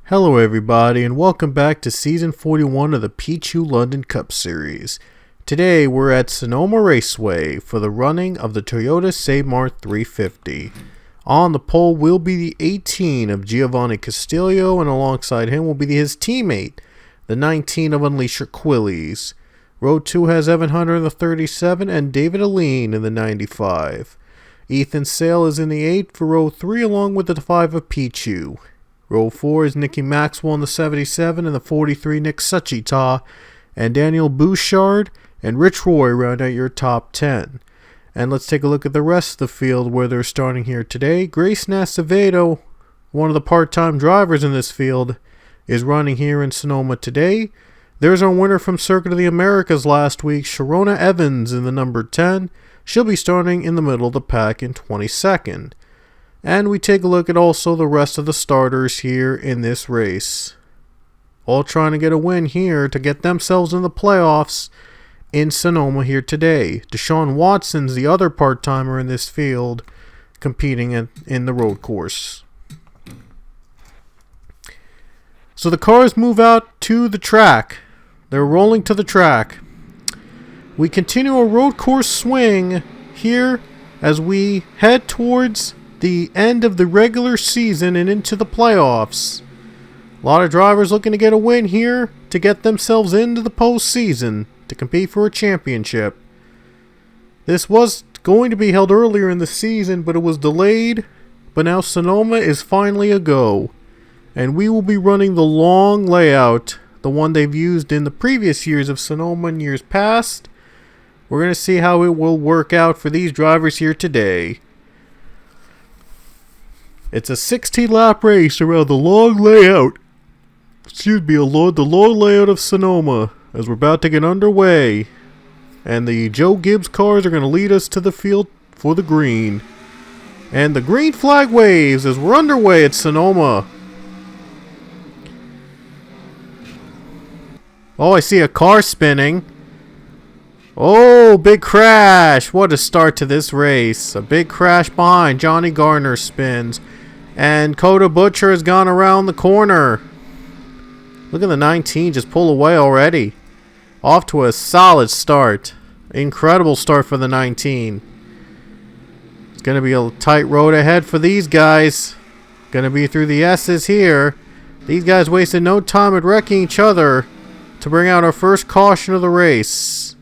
Hello everybody and welcome back to Season 41 of the Pichu London Cup Series. Today we're at Sonoma Raceway for the running of the Toyota Save-Mart 350. On the pole will be the 18 of Giovanni Castillo, and alongside him will be his teammate, the 19 of Unleash Your Quillies. Row 2 has Evan Hunter in the 37 and David Aline in the 95. Ethan Sale is in the 8 for row 3 along with the 5 of Pichu. Row 4 is Nicky Maxwell in the 77 and the 43 Nick Suchita, and Daniel Bouchard and Rich Roy round out your top 10. And let's take a look at the rest of the field where they're starting here today. Grace Nacevedo, one of the part-time drivers in this field, is running here in Sonoma today. There's our winner from Circuit of the Americas last week, Sharona Evans in the number 10. She'll be starting in the middle of the pack in 22nd. And we take a look at also the rest of the starters here in this race. All trying to get a win here to get themselves in the playoffs in Sonoma here today. Deshaun Watson's the other part-timer in this field competing in the road course. So the cars move out to the track. They're rolling to the track. We continue a road course swing here as we head towards the end of the regular season and into the playoffs. A lot of drivers looking to get a win here to get themselves into the postseason to compete for a championship. This was going to be held earlier in the season, but it was delayed. But now Sonoma is finally a go. And we will be running the long layout, the one they've used in the previous years of Sonoma in years past. We're going to see how it will work out for these drivers here today. It's a 16-lap race around the long layout. The long layout of Sonoma as we're about to get underway. And the Joe Gibbs cars are going to lead us to the field for the green. And the green flag waves as we're underway at Sonoma. Oh, I see a car spinning. Oh, big crash. What a start to this race. A big crash behind. Johnny Garner spins. And Coda Butcher has gone around the corner. Look at the 19 just pull away already. Off to a solid start. Incredible start for the 19. It's going to be a tight road ahead for these guys. Going to be through the S's here. These guys wasted no time at wrecking each other to bring out our first caution of the race.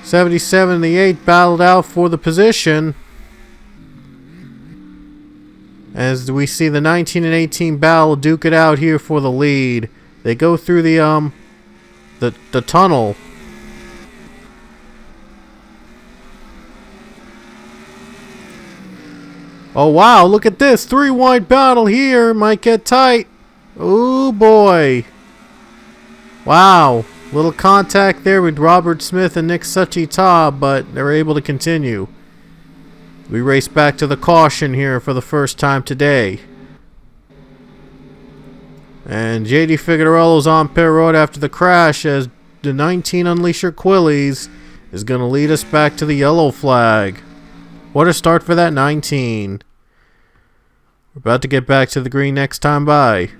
'77 and the 8 battled out for the position. As we see the 19 and 18 battle duke it out here for the lead. They go through the tunnel. Oh wow, look at this. 3-wide battle here. Might get tight. Oh boy. Wow. Little contact there with Robert Smith and Nick Suchita, but they're able to continue. We race back to the caution here for the first time today. And JD Figueroa's on pit road after the crash as the 19 Unleash Your Quillies is going to lead us back to the yellow flag. What a start for that 19. We're about to get back to the green next time by.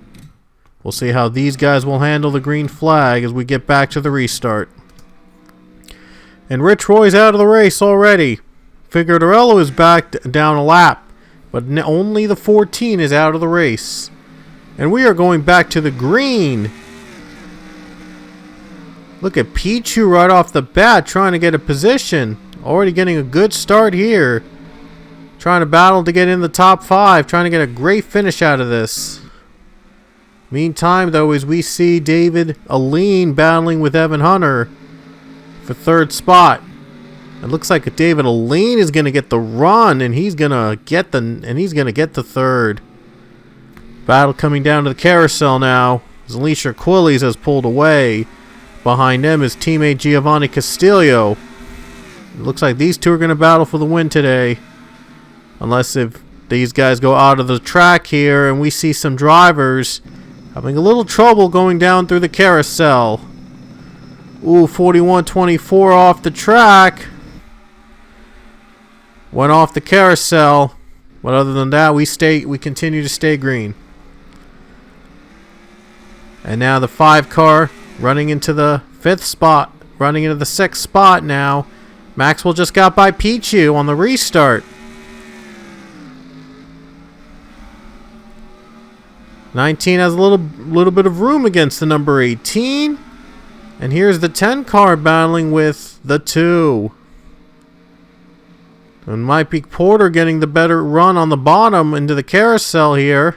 We'll see how these guys will handle the green flag as we get back to the restart. And Rich Roy's out of the race already. Figueroa is back down a lap, but only the 14 is out of the race. And we are going back to the green. Look at Pichu right off the bat trying to get a position. Already getting a good start here. Trying to battle to get in the top 5. Trying to get a great finish out of this. Meantime, though, as we see David Aline battling with Evan Hunter for third spot. It looks like David Aline is going to get the run, and he's going to get the third. Battle coming down to the carousel now. As Unleash Your Quillies has pulled away. Behind them is teammate Giovanni Castillo. It looks like these two are going to battle for the win today. Unless if these guys go out of the track here and we see some drivers having a little trouble going down through the carousel. Ooh, 41-24 off the track. Went off the carousel. But other than that, we continue to stay green. And now the 5 car running into the 5th spot. Running into the 6th spot now. Maxwell just got by Pichu on the restart. 19 has a little bit of room against the number 18. And here's the 10 car battling with the 2. And might be Porter getting the better run on the bottom into the carousel here.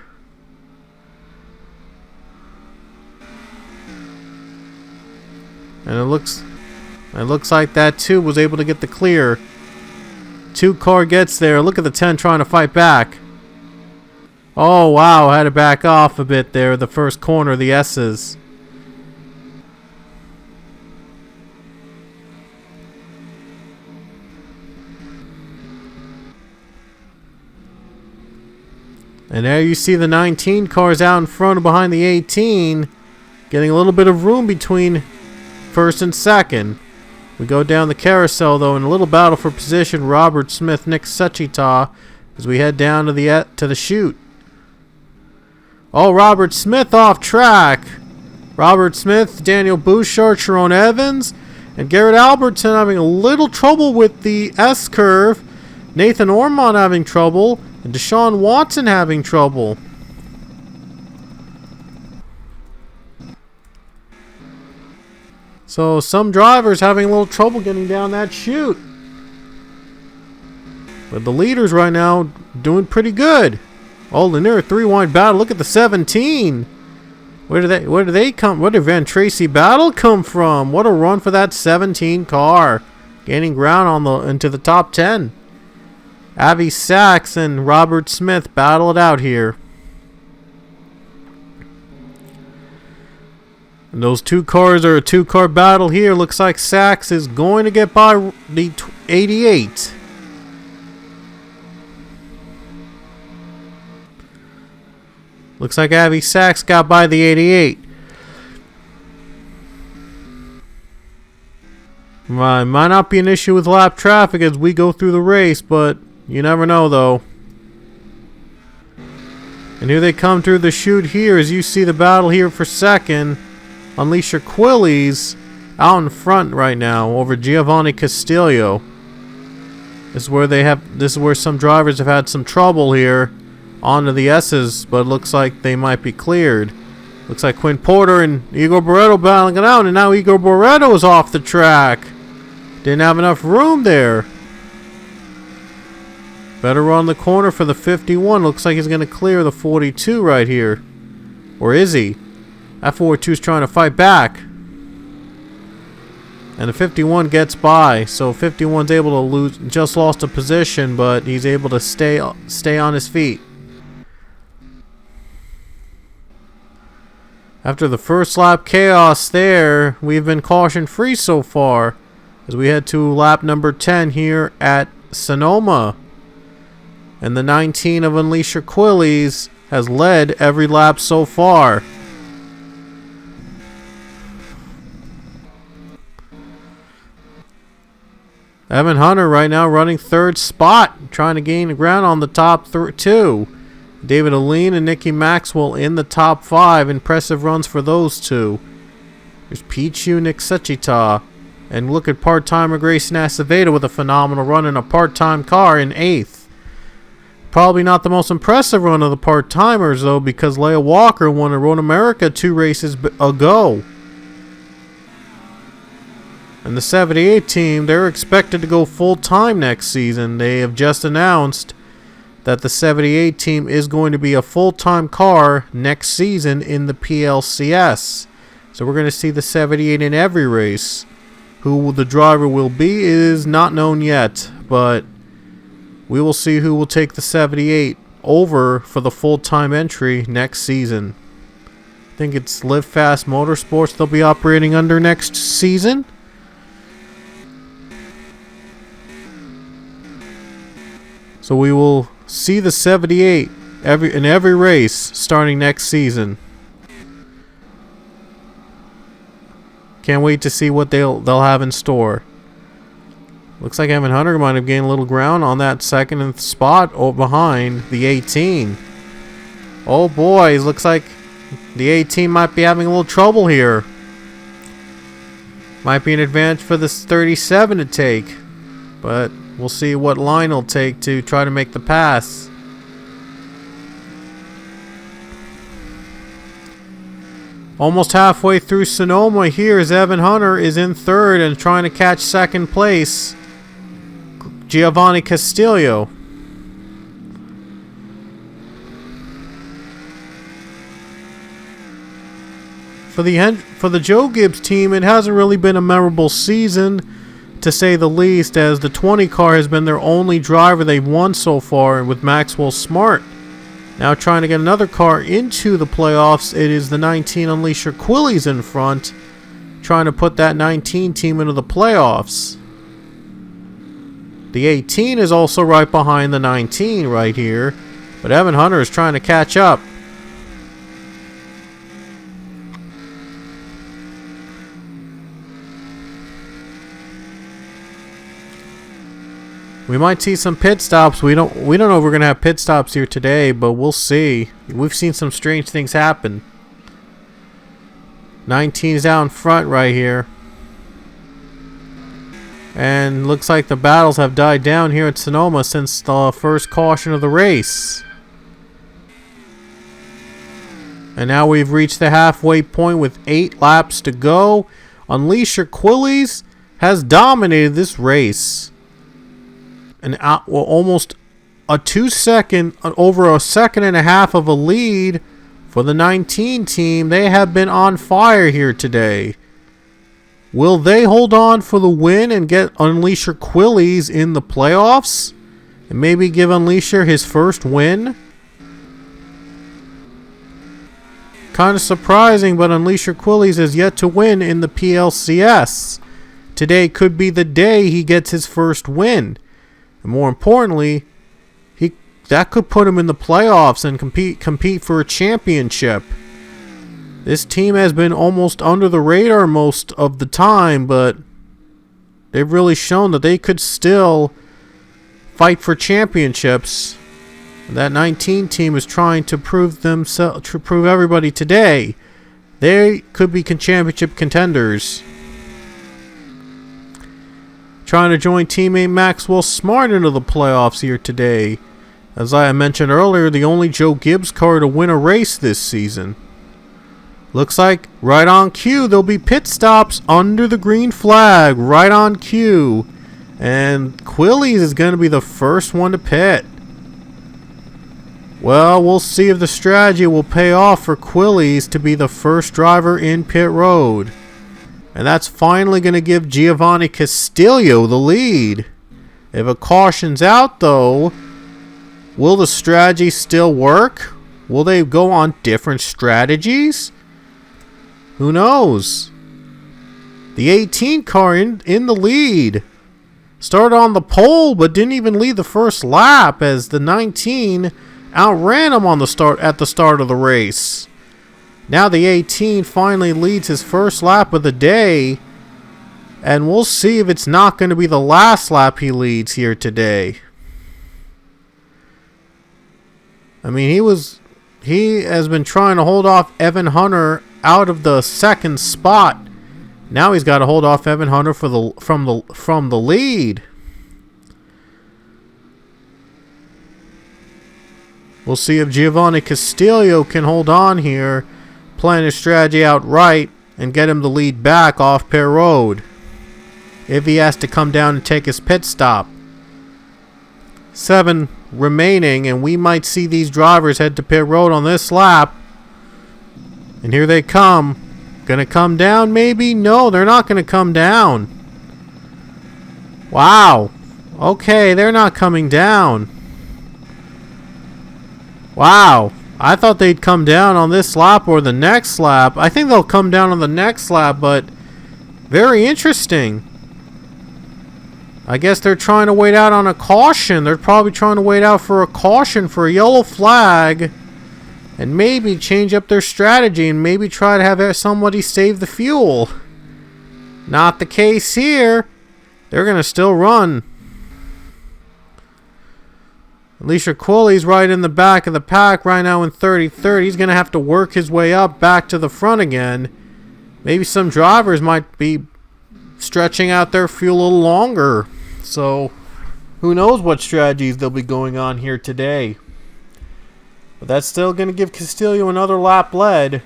And it looks like that 2 was able to get the clear. 2 car gets there. Look at the 10 trying to fight back. Oh wow, had to back off a bit there. The first corner, the S's. And there you see the 19 cars out in front and behind the 18. Getting a little bit of room between first and second. We go down the carousel though in a little battle for position. Robert Smith, Nick Suchita, as we head down to the chute. Oh, Robert Smith off track. Robert Smith, Daniel Bouchard, Sharon Evans, and Garrett Albertson having a little trouble with the S-curve. Nathan Ormond having trouble. And Deshaun Watson having trouble. So some drivers having a little trouble getting down that chute. But the leaders right now doing pretty good. Oh, the near 3-wide battle. Look at the 17. Where do they come? Where did Van Tracy Battle come from? What a run for that 17 car. Gaining ground into the top 10. Avi Sachs and Robert Smith battle it out here. And those 2 cars are a 2-car battle here. Looks like Sachs is going to get by the 88. Looks like Avi Sachs got by the 88. Might not be an issue with lap traffic as we go through the race, but you never know, though. And here they come through the chute here as you see the battle here for second. Unleash Your Quillies out in front right now over Giovanni Castillo. This is where some drivers have had some trouble here onto the S's, but it looks like they might be cleared. Looks like Quinn Porter and Igor Barreto battling it out, and now Igor Barreto is off the track. Didn't have enough room there. Better run the corner for the 51. Looks like he's going to clear the 42 right here. Or is he? That 42 is trying to fight back. And the 51 gets by. So 51's able to lose, just lost a position, but he's able to stay on his feet. After the first lap chaos there, we've been caution free so far. As we head to lap number 10 here at Sonoma. And the 19 of Unleash Your Quillies has led every lap so far. Evan Hunter right now running 3rd spot, trying to gain ground on the top 2. David Aline and Nicky Maxwell in the top 5. Impressive runs for those 2. There's Pichu, Nick Suchita. And look at part-timer Grayson Acevedo with a phenomenal run in a part-time car in 8th. Probably not the most impressive run of the part-timers, though, because Leah Walker won a Road America 2 races ago. And the 78 team, they're expected to go full-time next season. They have just announced that the 78 team is going to be a full-time car next season in the PLCS. So we're going to see the 78 in every race. Who the driver will be is not known yet, but we will see who will take the 78 over for the full-time entry next season. I think it's Live Fast Motorsports they'll be operating under next season. So we will see the 78 in every race starting next season. Can't wait to see what they'll have in store. Looks like Evan Hunter might have gained a little ground on that second spot behind the 18. Oh boy, looks like the 18 might be having a little trouble here. Might be an advantage for this 37 to take. But we'll see what line he'll take to try to make the pass. Almost halfway through Sonoma here as Evan Hunter is in third and trying to catch second place. Giovanni Castillo. For the Joe Gibbs team, it hasn't really been a memorable season, to say the least, as the 20 car has been their only driver they've won so far with Maxwell Smart. Now trying to get another car into the playoffs, it is the 19 Unleasher Quillies in front, trying to put that 19 team into the playoffs. The 18 is also right behind the 19 right here, but Evan Hunter is trying to catch up. We might see some pit stops. We don't know if we're gonna have pit stops here today, but we'll see. We've seen some strange things happen. 19 is out in front right here. And looks like the battles have died down here at Sonoma since the first caution of the race. And now we've reached the halfway point with 8 laps to go. Unleasher Quillies has dominated this race. Almost over a second and a half of a lead for the 19 team. They have been on fire here today. Will they hold on for the win and get Unleasher Quillies in the playoffs? And maybe give Unleasher his first win? Kind of surprising, but Unleasher Quillies has yet to win in the PLCS. Today could be the day he gets his first win. And more importantly, that could put him in the playoffs and compete for a championship. This team has been almost under the radar most of the time, but they've really shown that they could still fight for championships. That 19 team is trying to prove everybody today they could be championship contenders. Trying to join teammate Maxwell Smart into the playoffs here today. As I mentioned earlier, the only Joe Gibbs car to win a race this season. Looks like right on cue, there'll be pit stops under the green flag. Right on cue. And Quillies is going to be the first one to pit. Well, we'll see if the strategy will pay off for Quillies to be the first driver in pit road. And that's finally going to give Giovanni Castillo the lead. If a caution's out, though, will the strategy still work? Will they go on different strategies? Who knows? The 18 car in the lead. Started on the pole, but didn't even lead the first lap as the 19 outran him at the start of the race. Now the 18 finally leads his first lap of the day, and we'll see if it's not going to be the last lap he leads here today. I mean, he has been trying to hold off Evan Hunter out of the second spot. Now he's got to hold off Evan Hunter from the lead. We'll see if Giovanni Castillo can hold on here, plan his strategy out right, and get him the lead back off pit road. If he has to come down and take his pit stop. 7 remaining, and we might see these drivers head to pit road on this lap. And here they come. Gonna come down maybe? No, they're not gonna come down. Wow. Okay, they're not coming down. Wow. I thought they'd come down on this lap or the next lap. I think they'll come down on the next lap, but very interesting. I guess they're trying to wait out on a caution. They're probably trying to wait out for a caution for a yellow flag and maybe change up their strategy and maybe try to have somebody save the fuel. Not the case here. They're going to still run. Alicia Quilley's right in the back of the pack right now in 33rd. He's going to have to work his way up back to the front again. Maybe some drivers might be stretching out their fuel a little longer. So, who knows what strategies they'll be going on here today. But that's still going to give Castillo another lap led.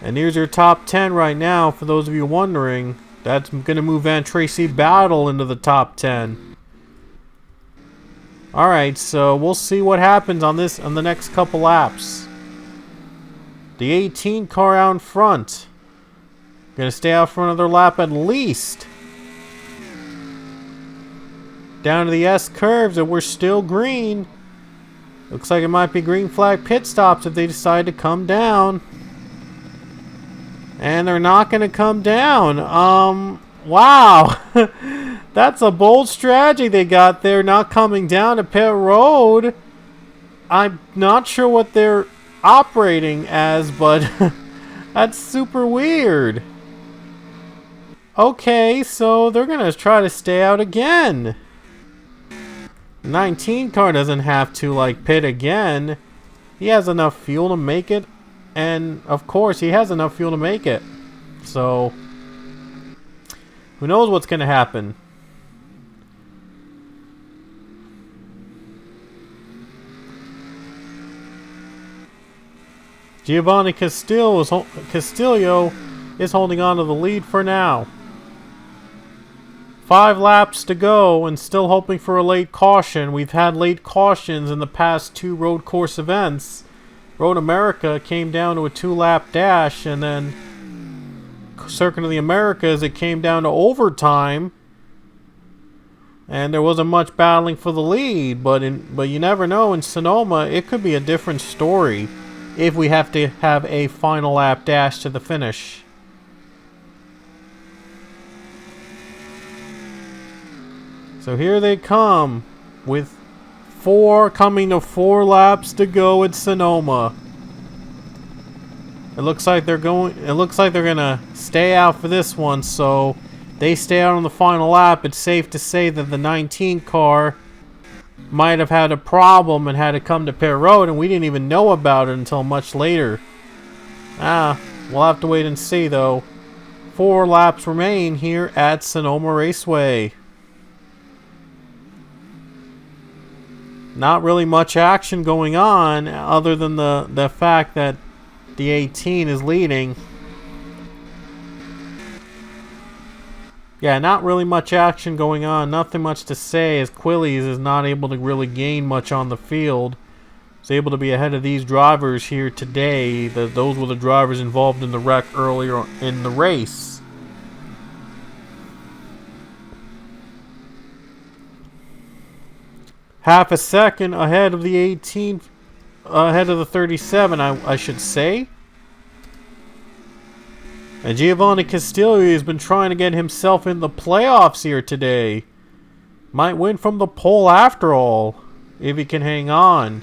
And here's your top 10 right now, for those of you wondering. That's going to move Van Tracy Battle into the top 10. Alright, so we'll see what happens on the next couple laps. The 18 car out in front. Gonna stay out for another lap at least. Down to the S curves, and we're still green. Looks like it might be green flag pit stops if they decide to come down. And they're not gonna come down. Wow. That's a bold strategy they got there, not coming down to pit road. I'm not sure what they're operating as, but that's super weird. Okay, so they're going to try to stay out again. 19 car doesn't have to, like, pit again. He has enough fuel to make it. And, of course, he has enough fuel to make it. So, who knows what's going to happen. Giovanni Castillo is holding on to the lead for now. 5 laps to go and still hoping for a late caution. We've had late cautions in the past 2 road course events. Road America came down to a 2-lap dash, and then Circuit of the Americas, it came down to overtime. And there wasn't much battling for the lead, but you never know. In Sonoma, it could be a different story if we have to have a final lap dash to the finish. So here they come with 4 laps to go at Sonoma. It looks like they're gonna stay out for this one, so they stay out on the final lap. It's safe to say that the 19 car might have had a problem and had to come to pit road, and we didn't even know about it until much later. We'll have to wait and see, though. 4 laps remain here at Sonoma Raceway. Not really much action going on, other than the fact that the 18 is leading. Yeah, not really much action going on. Nothing much to say, as Quillies is not able to really gain much on the field. He's able to be ahead of these drivers here today. Those were the drivers involved in the wreck earlier in the race. Half a second ahead of the 18, ahead of the 37, I should say. And Giovanni Castillo has been trying to get himself in the playoffs here today. Might win from the pole after all, if he can hang on.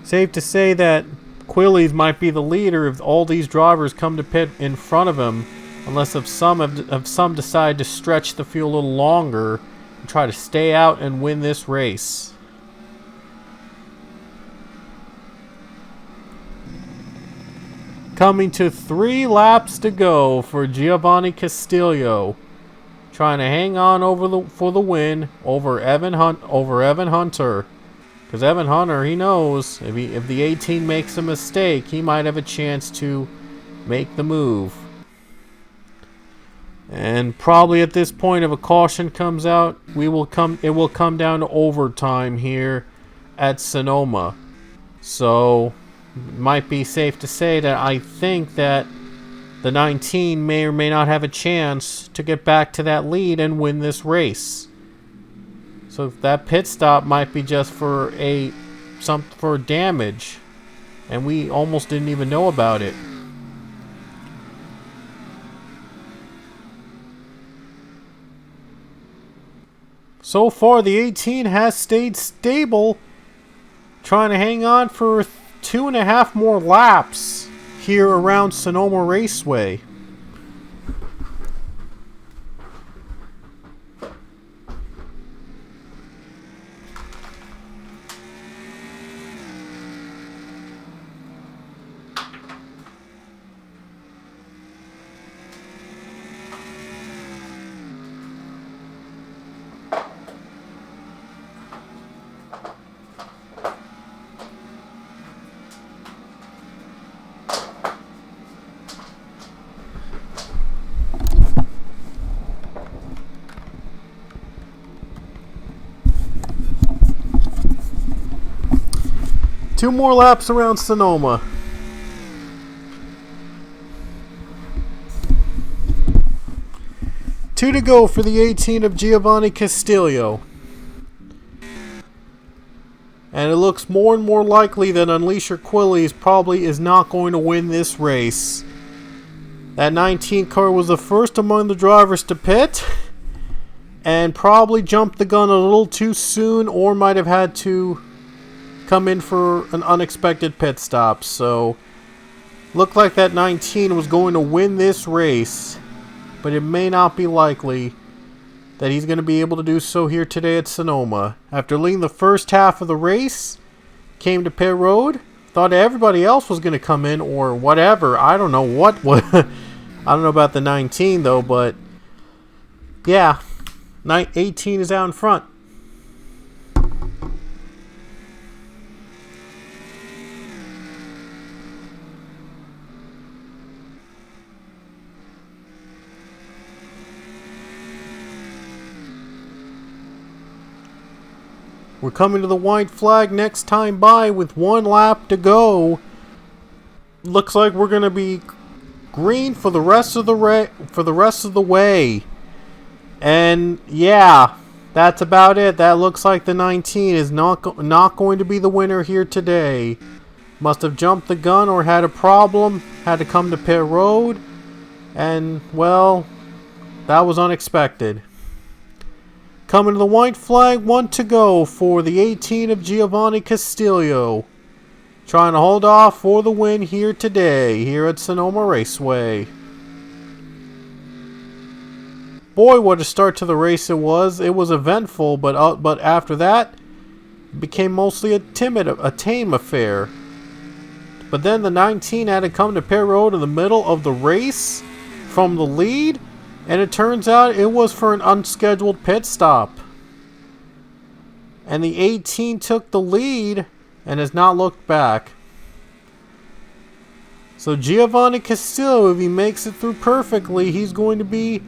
Safe to say that Quillies might be the leader if all these drivers come to pit in front of him, unless if some decide to stretch the field a little longer and try to stay out and win this race. Coming to 3 laps to go for Giovanni Castillo, trying to hang on for the win over Evan Hunter. Because Evan Hunter, he knows if the 18 makes a mistake, he might have a chance to make the move. And probably at this point, if a caution comes out, it will come down to overtime here at Sonoma. So it might be safe to say that I think that the 19 may or may not have a chance to get back to that lead and win this race. So that pit stop might be just for damage, and we almost didn't even know about it. So far, the 18 has stayed stable, trying to hang on for 2.5 more laps here around Sonoma Raceway. Two more laps around Sonoma. Two to go for the 18 of Giovanni Castillo. And it looks more and more likely that Unleasher Quillies probably is not going to win this race. That 19 car was the first among the drivers to pit. And probably jumped the gun a little too soon, or might have had to come in for an unexpected pit stop. So looked like that 19 was going to win this race, but it may not be likely that he's going to be able to do so here today at Sonoma. After leading the first half of the race, came to pit road, thought everybody else was going to come in or whatever. I don't know what I don't know about the 19 though, but yeah, 18 is out in front. We're coming to the white flag next time by with one lap to go. Looks like we're going to be green for the rest of the way. And yeah, that's about it. That looks like the 19 is not going to be the winner here today. Must have jumped the gun or had a problem, had to come to pit road, and well, that was unexpected. Coming to the white flag, one to go for the 18 of Giovanni Castillo. Trying to hold off for the win here today, here at Sonoma Raceway. Boy, what a start to the race it was. It was eventful, but after that, it became mostly a tame affair. But then the 19 had to come to pit road in the middle of the race from the lead. And it turns out it was for an unscheduled pit stop. And the 18 took the lead and has not looked back. So Giovanni Castillo, if he makes it through perfectly, he's going to be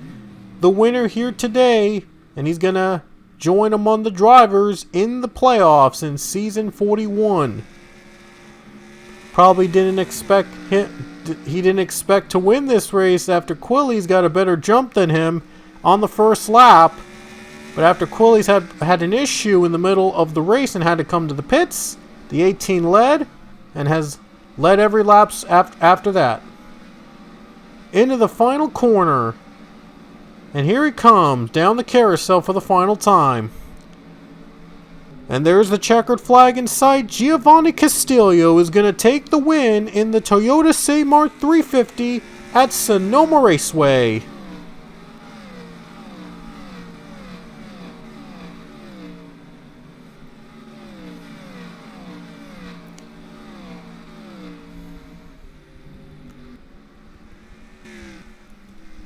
the winner here today. And he's going to join among the drivers in the playoffs in Season 41. Probably didn't expect him. He didn't expect to win this race after Quillies got a better jump than him on the first lap. But after Quillies had an issue in the middle of the race and had to come to the pits, the 18 led and has led every lap after that. Into the final corner. And here he comes down the carousel for the final time. And there's the checkered flag in sight. Giovanni Castillo is going to take the win in the Toyota Saymart 350 at Sonoma Raceway.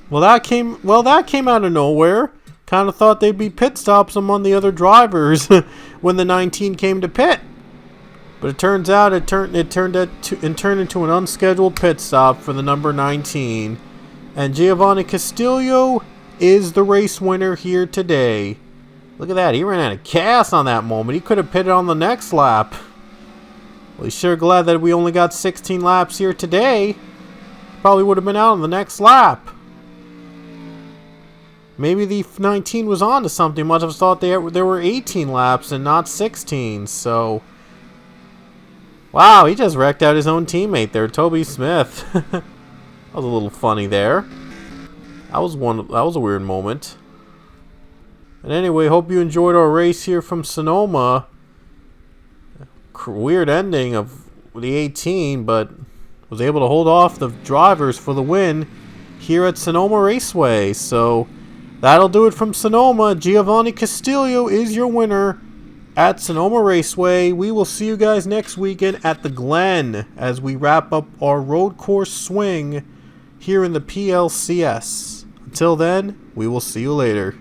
Well, that came out of nowhere. Kind of thought they'd be pit stops among the other drivers when the 19 came to pit. But it turns out it turned into an unscheduled pit stop for the number 19. And Giovanni Castillo is the race winner here today. Look at that. He ran out of gas on that moment. He could have pitted on the next lap. Well, he's sure glad that we only got 16 laps here today. Probably would have been out on the next lap. Maybe the 19 was on to something. Must have thought there were 18 laps and not 16. So, wow, he just wrecked out his own teammate there, Toby Smith. That was a little funny there. That was a weird moment. And anyway, hope you enjoyed our race here from Sonoma. Weird ending of the 18, but it was able to hold off the drivers for the win here at Sonoma Raceway. So that'll do it from Sonoma. Giovanni Castillo is your winner at Sonoma Raceway. We will see you guys next weekend at the Glen as we wrap up our road course swing here in the PLCS. Until then, we will see you later.